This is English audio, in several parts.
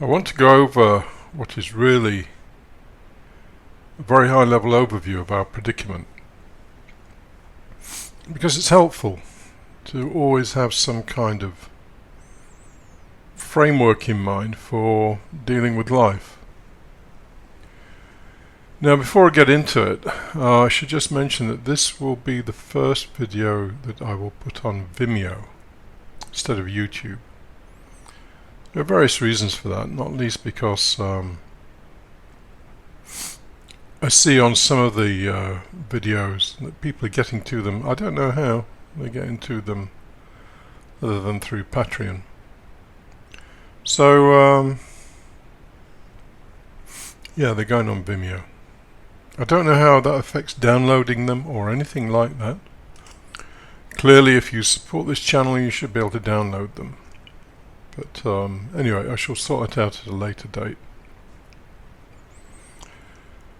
I want to go over what is really a very high level overview of our predicament, because it's helpful to always have some kind of framework in mind for dealing with life. Now, before I get into it, I should just mention that this will be the first video that I will put on Vimeo instead of YouTube. There are various reasons for that, not least because I see on some of the videos that people are getting to them. I don't know how they're getting to them other than through Patreon. So yeah, they're going on Vimeo. I don't know how that affects downloading them or anything like that. Clearly, if you support this channel, you should be able to download them. But anyway, I shall sort it out at a later date.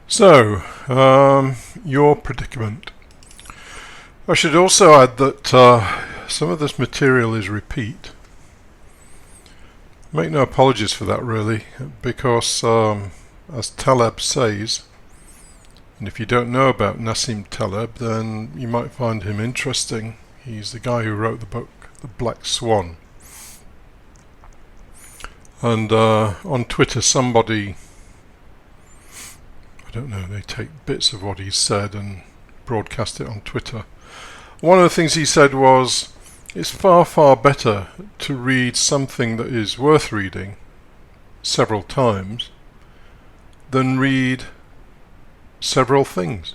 So, your predicament. I should also add that some of this material is repeat. Make no apologies for that, really, because as Taleb says, and if you don't know about Nassim Taleb, then you might find him interesting. He's the guy who wrote the book The Black Swan. And on Twitter, somebody, I don't know, they take bits of what he said and broadcast it on Twitter. One of the things he said was, it's far, far better to read something that is worth reading several times than read several things.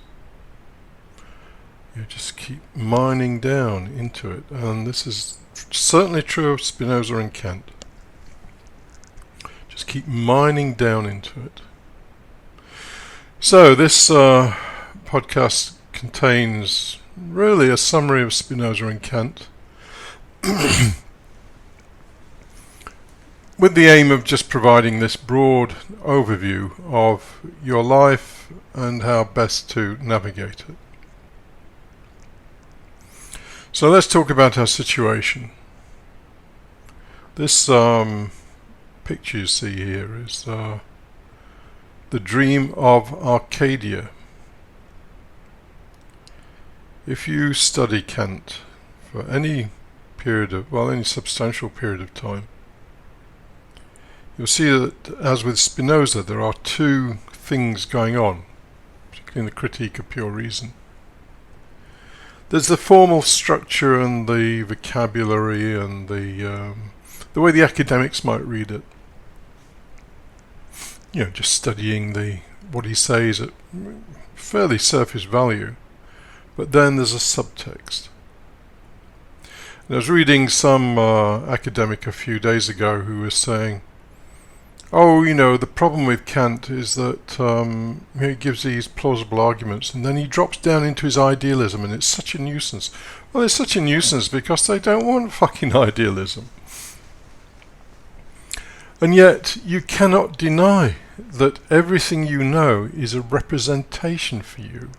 You just keep mining down into it, and this is certainly true of Spinoza and Kant. Just keep mining down into it. So this podcast contains really a summary of Spinoza and Kant with the aim of just providing this broad overview of your life and how best to navigate it. So let's talk about our situation. This picture you see here is the dream of Arcadia. If you study Kant for any period of, well, any substantial period of time, you'll see that, as with Spinoza, there are two things going on, particularly in the Critique of Pure Reason. There's the formal structure and the vocabulary and the way the academics might read it. You know, just studying what he says at fairly surface value. But then there's a subtext. And I was reading some academic a few days ago who was saying, oh, you know, the problem with Kant is that he gives these plausible arguments and then he drops down into his idealism, and it's such a nuisance. Well, it's such a nuisance because they don't want fucking idealism. And yet you cannot deny that everything you know is a representation for you.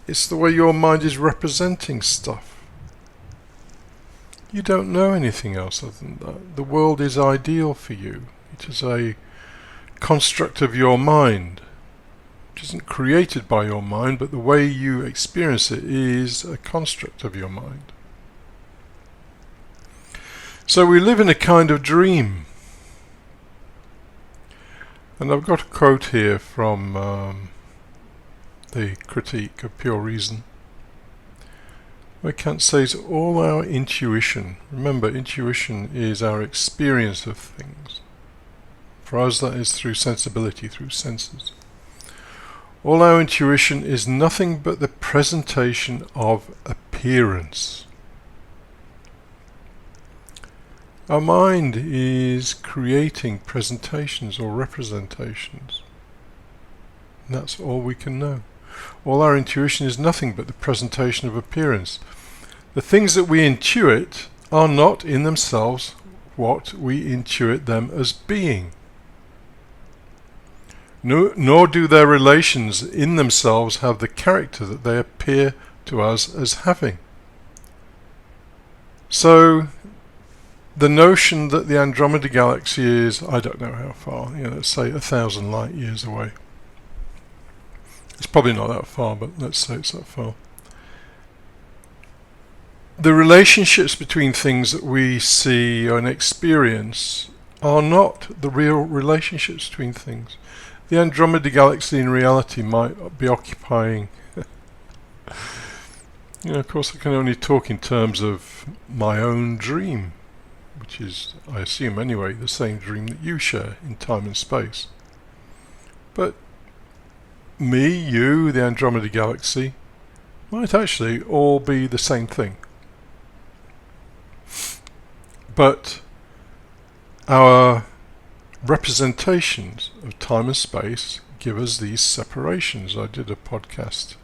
It's the way your mind is representing stuff. You don't know anything else other than that. The world is ideal for you. It is a construct of your mind. It isn't created by your mind, but the way you experience it is a construct of your mind. So we live in a kind of dream. And I've got a quote here from the Critique of Pure Reason, where Kant says, all our intuition, remember, intuition is our experience of things. For us, that is through sensibility, through senses. All our intuition is nothing but the presentation of appearance. Our mind is creating presentations or representations. And that's all we can know. All our intuition is nothing but the presentation of appearance. The things that we intuit are not in themselves what we intuit them as being. Nor do their relations in themselves have the character that they appear to us as having. So the notion that the Andromeda Galaxy is, I don't know how far, let's say 1,000 light years away. It's probably not that far, but let's say it's that far. The relationships between things that we see and experience are not the real relationships between things. The Andromeda Galaxy in reality might be occupying of course I can only talk in terms of my own dream, which is, I assume anyway, the same dream that you share in time and space. But me, you, the Andromeda Galaxy might actually all be the same thing. But our representations of time and space give us these separations. I did a podcast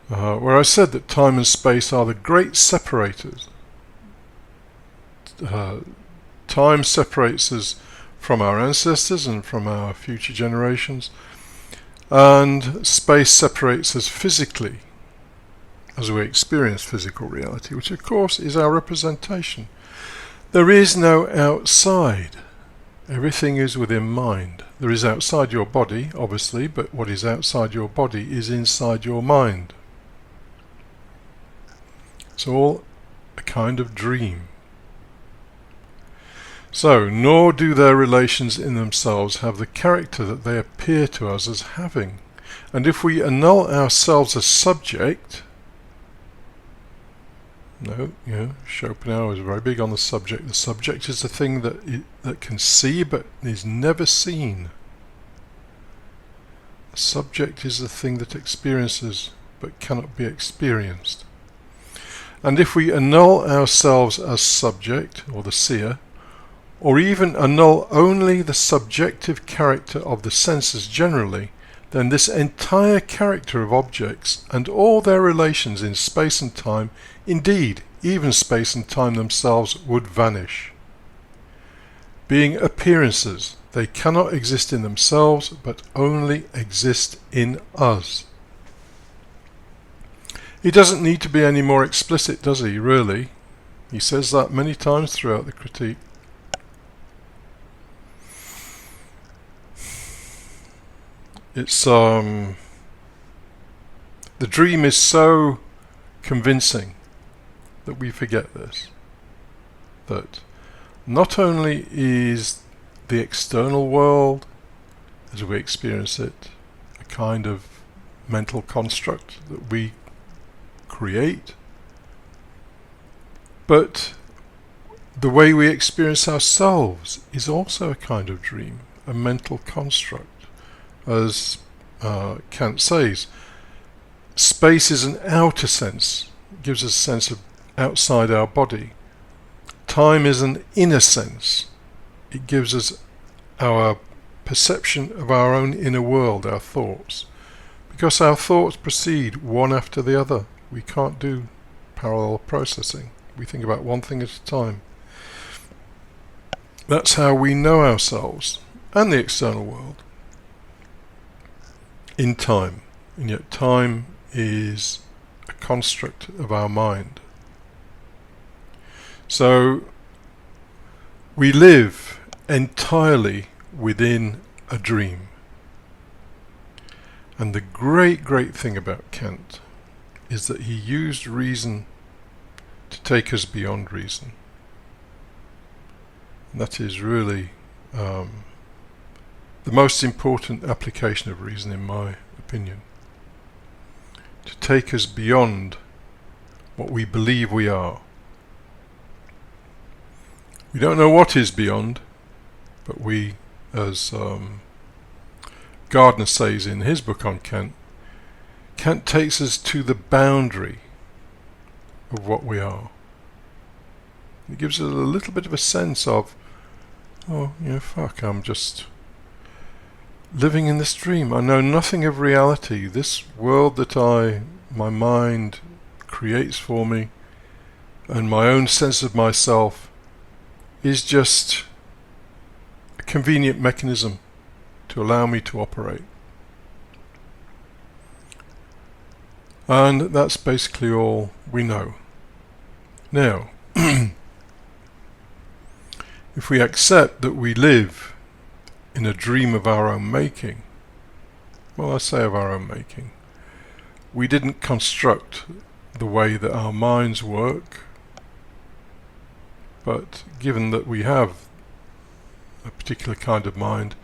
where I said that time and space are the great separators. Time separates us from our ancestors and from our future generations, and space separates us physically as we experience physical reality, which of course is our representation. There is no outside. Everything is within mind. There is outside your body, obviously, but what is outside your body is inside your mind. It's all a kind of dream. So, nor do their relations in themselves have the character that they appear to us as having. And if we annul ourselves as subject, Schopenhauer was very big on the subject. The subject is the thing that can see but is never seen. The subject is the thing that experiences but cannot be experienced. And if we annul ourselves as subject, or the seer, or even annul only the subjective character of the senses generally, then this entire character of objects and all their relations in space and time, indeed even space and time themselves, would vanish. Being appearances, they cannot exist in themselves but only exist in us. He doesn't need to be any more explicit, does he, really? He says that many times throughout the critique. It's the dream is so convincing that we forget this. That not only is the external world, as we experience it, a kind of mental construct that we create, but the way we experience ourselves is also a kind of dream, a mental construct. As Kant says, space is an outer sense, it gives us a sense of outside our body. Time is an inner sense, it gives us our perception of our own inner world, our thoughts. Because our thoughts proceed one after the other. We can't do parallel processing. We think about one thing at a time. That's how we know ourselves and the external world in time. And yet time is a construct of our mind. So we live entirely within a dream. And the great thing about Kant is that he used reason to take us beyond reason. And that is really the most important application of reason, in my opinion. To take us beyond what we believe we are. We don't know what is beyond, but we, as Gardner says in his book on Kant, Kant takes us to the boundary of what we are. It gives us a little bit of a sense of, I'm just living in this dream. I know nothing of reality. This world that my mind creates for me, and my own sense of myself, is just a convenient mechanism to allow me to operate. And that's basically all we know. Now, if we accept that we live in a dream of our own making, well, I say of our own making, we didn't construct the way that our minds work, but given that we have a particular kind of mind,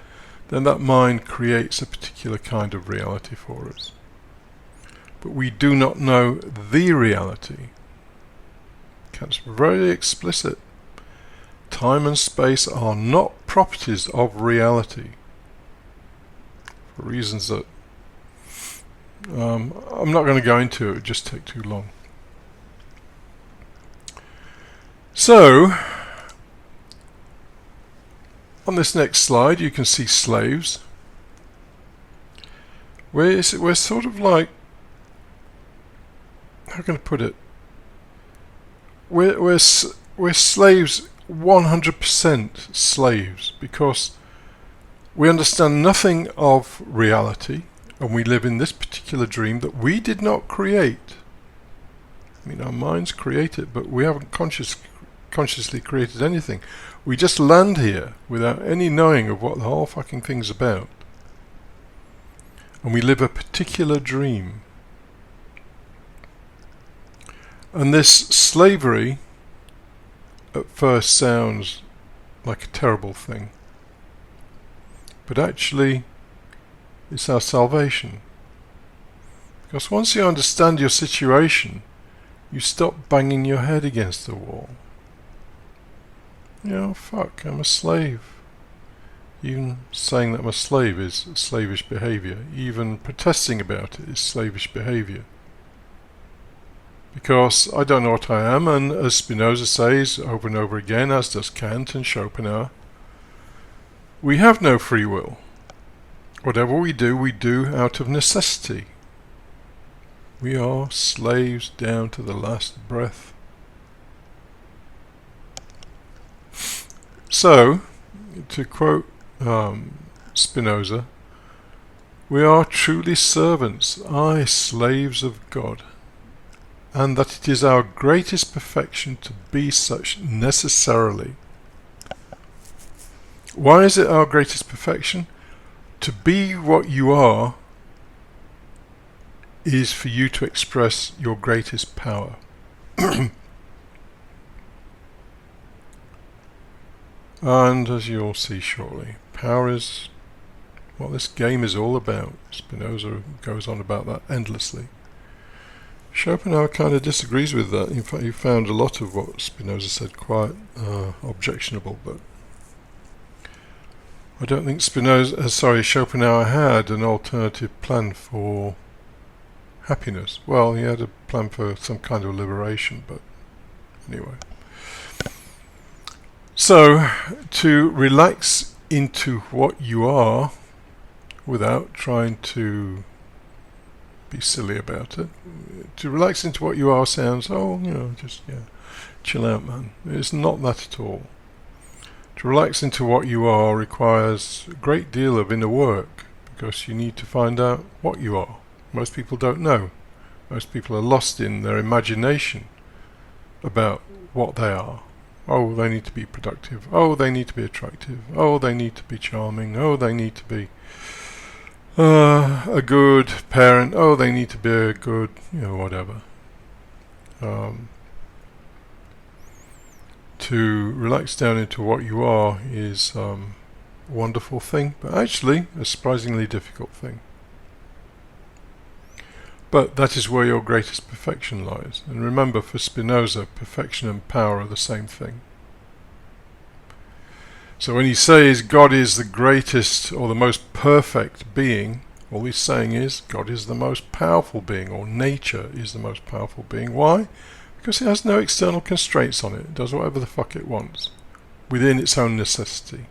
then that mind creates a particular kind of reality for us. But we do not know the reality. Kant's very explicit. Time and space are not properties of reality, for reasons that I'm not going to go into. It would just take too long. So, on this next slide you can see slaves. We're sort of like, how can I put it? We're slaves, 100% slaves, because we understand nothing of reality, and we live in this particular dream that we did not create. I mean, our minds create it, but we haven't consciously created anything. We just land here without any knowing of what the whole fucking thing's about. And we live a particular dream. And this slavery at first sounds like a terrible thing, but actually it's our salvation. Because once you understand your situation, you stop banging your head against the wall. You know, fuck, I'm a slave. Even saying that I'm a slave is slavish behaviour. Even protesting about it is slavish behaviour. Because I don't know what I am, and as Spinoza says over and over again, as does Kant and Schopenhauer, we have no free will. Whatever we do out of necessity. We are slaves down to the last breath. So, to quote Spinoza, we are truly servants, aye, slaves of God, and that it is our greatest perfection to be such necessarily. Why is it our greatest perfection? To be what you are is for you to express your greatest power. And as you'll see shortly, power is what this game is all about. Spinoza goes on about that endlessly. Schopenhauer kind of disagrees with that. In fact, he found a lot of what Spinoza said quite objectionable, but I don't think Schopenhauer had an alternative plan for happiness. Well, he had a plan for some kind of liberation, but anyway. So, to relax into what you are without trying to be silly about it. To relax into what you are sounds, just chill out, man. It's not that at all. To relax into what you are requires a great deal of inner work, because you need to find out what you are. Most people don't know. Most people are lost in their imagination about what they are. Oh, they need to be productive. Oh, they need to be attractive. Oh, they need to be charming. Oh, they need to be a good parent. Oh, they need to be a good, whatever. To relax down into what you are is a wonderful thing, but actually a surprisingly difficult thing. But that is where your greatest perfection lies. And remember, for Spinoza, perfection and power are the same thing. So when he says God is the greatest or the most perfect being, all he's saying is God is the most powerful being, or nature is the most powerful being. Why? Because it has no external constraints on it. It does whatever the fuck it wants, within its own necessity.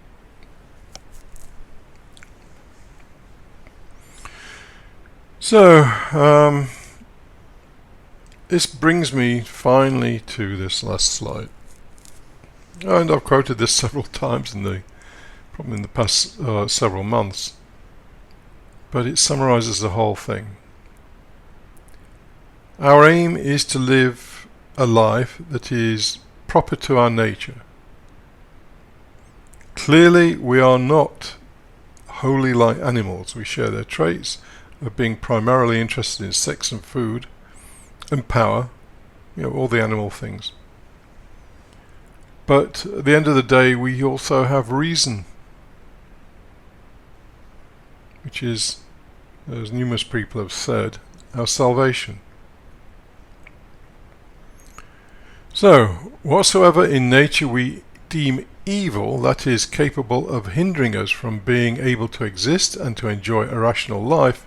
So, this brings me finally to this last slide. And I've quoted this several times probably in the past several months. But it summarizes the whole thing. Our aim is to live a life that is proper to our nature. Clearly, we are not wholly like animals. We share their traits of being primarily interested in sex and food and power, all the animal things. But at the end of the day, we also have reason, which is, as numerous people have said, our salvation. So, whatsoever in nature we deem evil, that is capable of hindering us from being able to exist and to enjoy a rational life,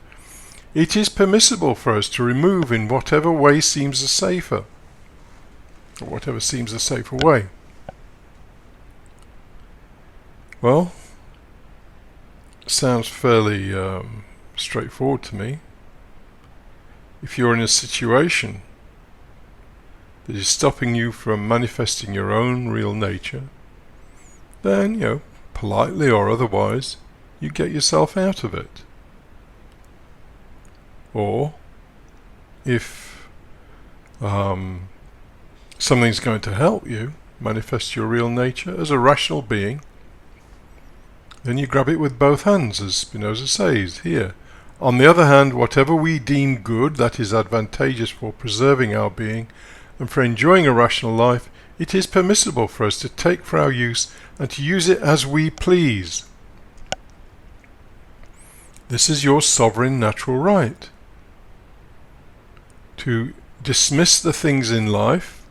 it is permissible for us to remove in whatever way seems the safer, or whatever seems the safer way. Well, sounds fairly straightforward to me. If you're in a situation that is stopping you from manifesting your own real nature, then, politely or otherwise, you get yourself out of it. Or, if something's going to help you manifest your real nature as a rational being, then you grab it with both hands, as Spinoza says here. On the other hand, whatever we deem good, that is advantageous for preserving our being and for enjoying a rational life, it is permissible for us to take for our use and to use it as we please. This is your sovereign natural right. To dismiss the things in life,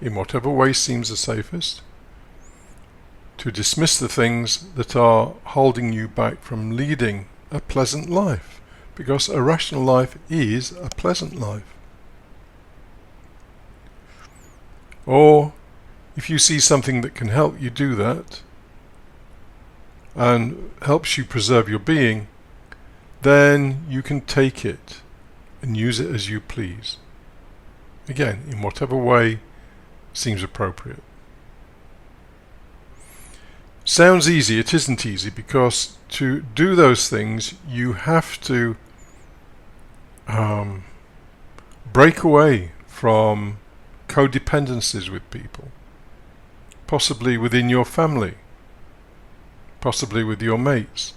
in whatever way seems the safest, to dismiss the things that are holding you back from leading a pleasant life, because a rational life is a pleasant life. Or, if you see something that can help you do that, and helps you preserve your being, then you can take it and use it as you please. Again, in whatever way seems appropriate. Sounds easy. It isn't easy, because to do those things you have to break away from codependencies with people, possibly within your family, possibly with your mates,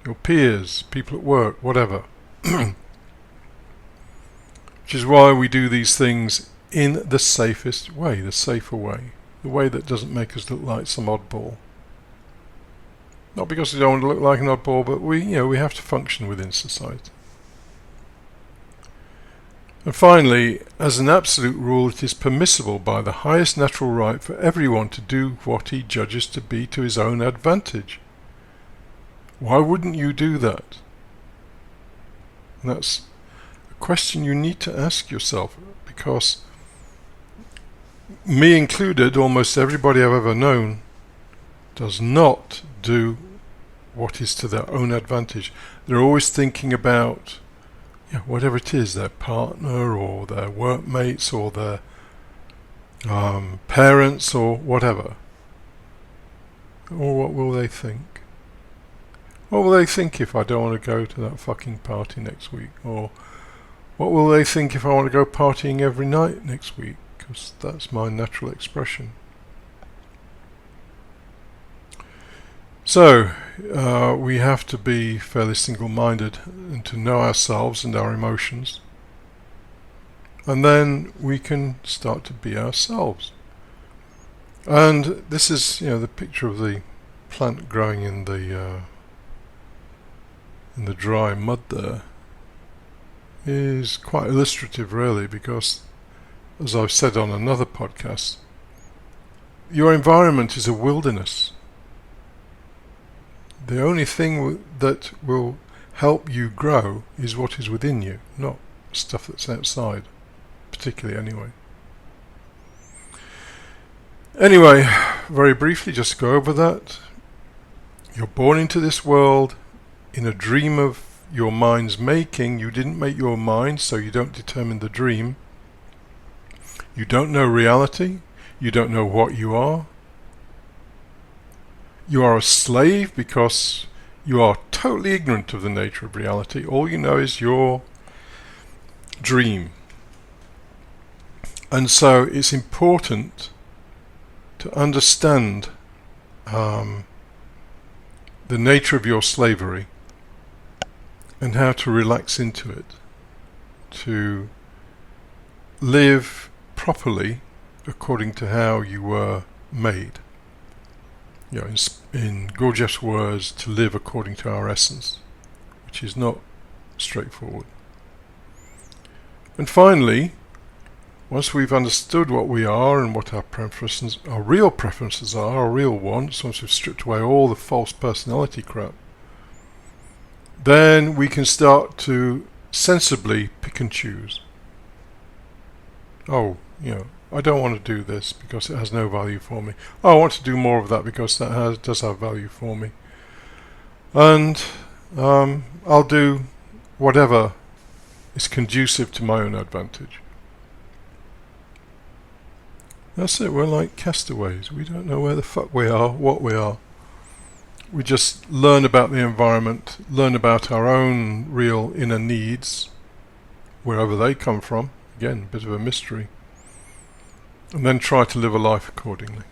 your peers, people at work, whatever. Which is why we do these things in the safest way, the safer way, the way that doesn't make us look like some oddball. Not because we don't want to look like an oddball, but we have to function within society. And finally, as an absolute rule, it is permissible by the highest natural right for everyone to do what he judges to be to his own advantage. Why wouldn't you do that? And that's a question you need to ask yourself, because me included, almost everybody I've ever known does not do what is to their own advantage. They're always thinking about whatever it is, their partner or their workmates or their parents or whatever. Or what will they think? What will they think if I don't want to go to that fucking party next week? Or what will they think if I want to go partying every night next week? Because that's my natural expression. So, we have to be fairly single-minded and to know ourselves and our emotions. And then we can start to be ourselves. And this is, the picture of the plant growing in the dry mud there is quite illustrative, really, because, as I've said on another podcast, your environment is a wilderness. The only thing that will help you grow is what is within you, not stuff that's outside, particularly anyway. Anyway, very briefly, just to go over that. You're born into this world in a dream of your mind's making. You didn't make your mind, so you don't determine the dream. You don't know reality. You don't know what you are. You are a slave because you are totally ignorant of the nature of reality. All you know is your dream. And so it's important to understand the nature of your slavery and how to relax into it, to live properly according to how you were made. You know, in Gurdjieff's words, to live according to our essence, which is not straightforward. And finally, once we've understood what we are and what our preferences, our real preferences are, our real wants, once we've stripped away all the false personality crap, then we can start to sensibly pick and choose. Oh, you know, I don't want to do this because it has no value for me. Oh, I want to do more of that because that does have value for me. And I'll do whatever is conducive to my own advantage. That's it, we're like castaways. We don't know where the fuck we are, what we are. We just learn about the environment, learn about our own real inner needs, wherever they come from. Again, a bit of a mystery. And then try to live a life accordingly.